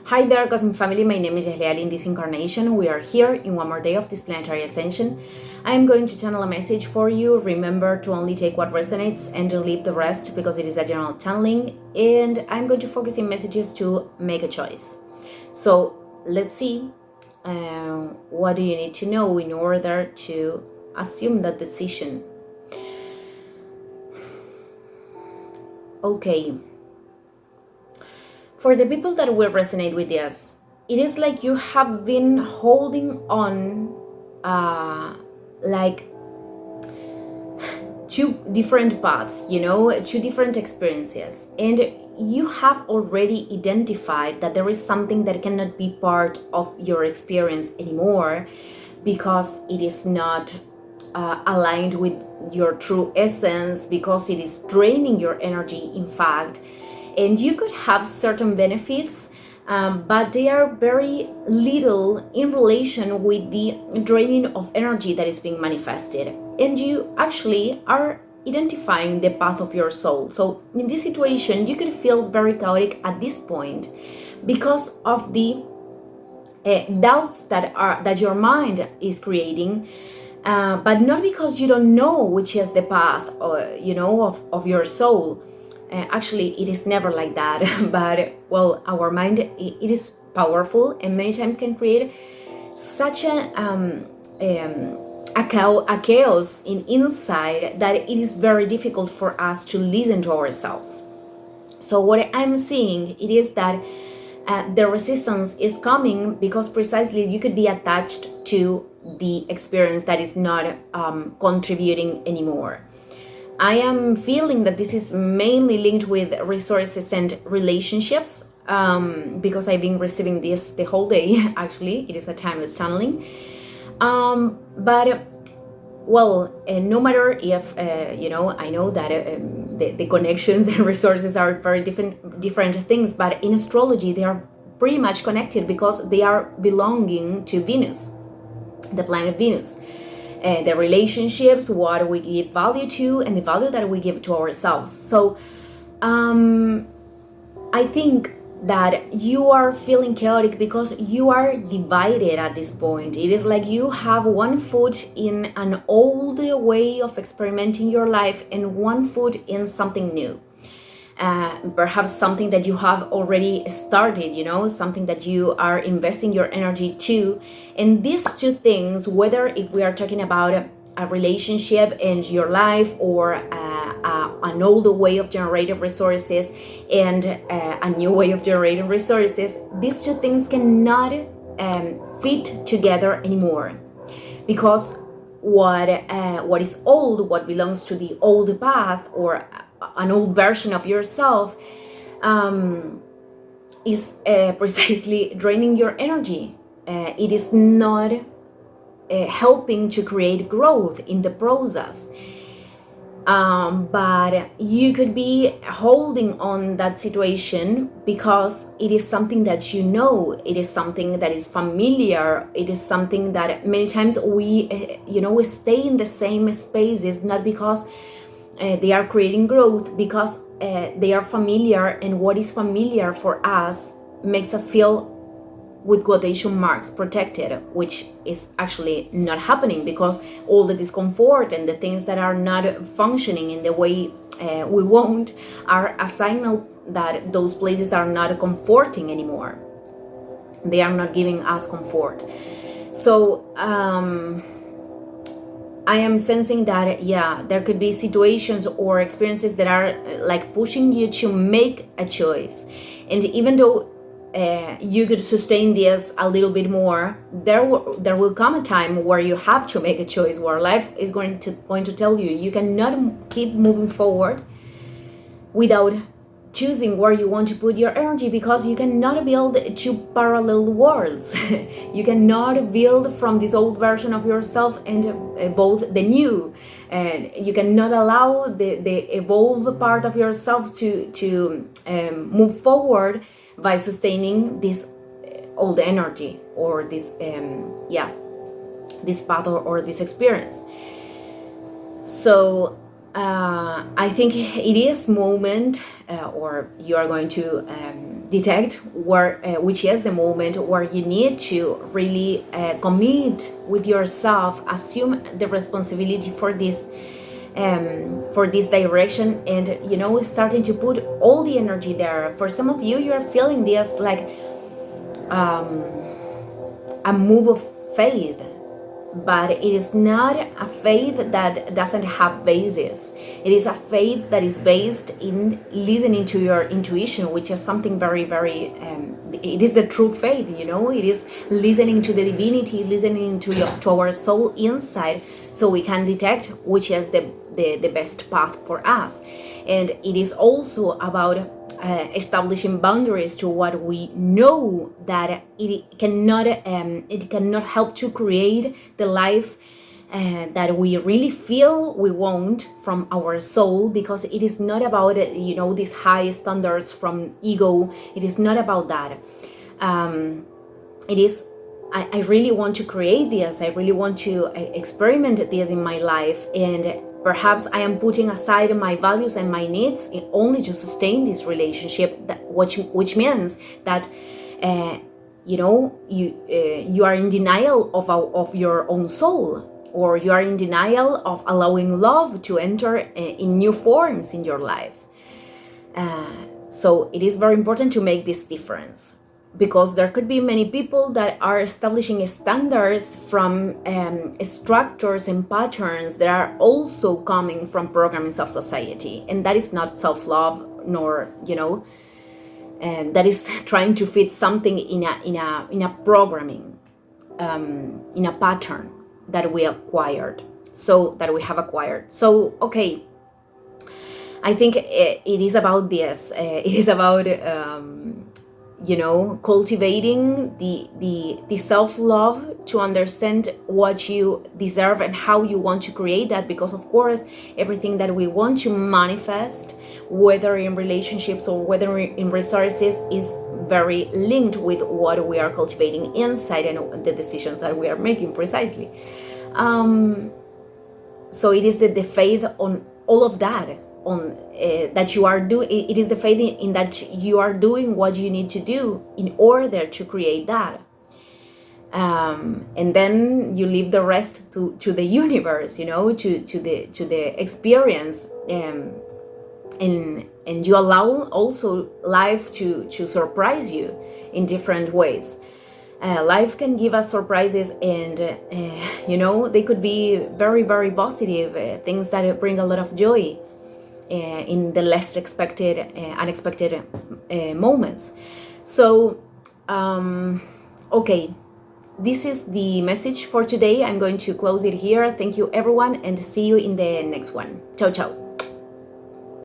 Hi there, Cosmic Family. My name is Yahlia. In this incarnation, we are here in one more day of this planetary ascension. I am going to channel a message for you. Remember to only take what resonates and to leave the rest because it is a general channeling. And I'm going to focus in messages to make a choice. So let's see. What do you need to know in order to assume that decision? Okay. For the people that will resonate with this, it is like you have been holding on like two different paths, two different experiences. And you have already identified that there is something that cannot be part of your experience anymore because it is not aligned with your true essence, because it is draining your energy, in fact. And you could have certain benefits, but they are very little in relation with the draining of energy that is being manifested. And you actually are identifying the path of your soul. So in this situation, you could feel very chaotic at this point because of the doubts that your mind is creating, but not because you don't know which is the path, of your soul. Actually, it is never like that. But well, our mind, it is powerful and many times can create such a chaos inside that it is very difficult for us to listen to ourselves. So what I'm seeing, it is that the resistance is coming because precisely you could be attached to the experience that is not contributing anymore. I am feeling that this is mainly linked with resources and relationships, because I've been receiving this the whole day. Actually, it is a timeless channeling. But no matter if I know that the connections and resources are very different things, but in astrology they are pretty much connected because they are belonging to Venus, the planet Venus. The relationships, what we give value to, and the value that we give to ourselves. So I think that you are feeling chaotic because you are divided at this point. It is like you have one foot in an old way of experimenting your life and one foot in something new. Perhaps something that you have already started, something that you are investing your energy to. And these two things, whether if we are talking about a relationship in your life or an older way of generating resources and a new way of generating resources, these two things cannot fit together anymore, because what is old, what belongs to the old path or an old version of yourself, is precisely draining your energy. It is not helping to create growth in the process. But you could be holding on that situation because it is something that it is something that is familiar, it is something that many times we stay in the same spaces, not because they are creating growth, because they are familiar, and what is familiar for us makes us feel, with quotation marks, protected, which is actually not happening, because all the discomfort and the things that are not functioning in the way we want are a signal that those places are not comforting anymore. They are not giving us comfort. So I am sensing that, there could be situations or experiences that are like pushing you to make a choice. And even though you could sustain this a little bit more, there will come a time where you have to make a choice, where life is going to tell you cannot keep moving forward without choosing where you want to put your energy, because you cannot build two parallel worlds. You cannot build from this old version of yourself and both the new, and you cannot allow the evolved part of yourself to move forward by sustaining this old energy or this this path or this experience. So I think it is moment, or you are going to detect where which is the moment where you need to really commit with yourself, assume the responsibility for this direction, and starting to put all the energy there. For some of you, are feeling this like a move of faith, but it is not a faith that doesn't have basis. It is a faith that is based in listening to your intuition, which is something very, very, it is the true faith, it is listening to the divinity, listening to our soul inside, so we can detect which is the best path for us. And it is also about establishing boundaries to what we know that it cannot help to create the life that we really feel we want from our soul, because it is not about these high standards from ego. It is not about that. It is I really want to create this. I really want to experiment this in my life, and perhaps I am putting aside my values and my needs only to sustain this relationship, which means that you are in denial of your own soul, or you are in denial of allowing love to enter in new forms in your life. So it is very important to make this difference, because there could be many people that are establishing standards from structures and patterns that are also coming from programmings of society, and that is not self-love, nor that is trying to fit something in a programming, in a pattern that we have acquired. So okay, I think it is about this. It is about cultivating the self-love to understand what you deserve and how you want to create that, because of course everything that we want to manifest, whether in relationships or whether in resources, is very linked with what we are cultivating inside and the decisions that we are making precisely. So it is the faith on all of that, on that you are doing. It is the faith in that you are doing what you need to do in order to create that, and then you leave the rest to the universe, to the experience, and you allow also life to surprise you in different ways. Life can give us surprises, and they could be very, very positive, things that bring a lot of joy in the less expected, unexpected moments. So, okay, this is the message for today. I'm going to close it here. Thank you, everyone, and see you in the next one. Ciao, ciao.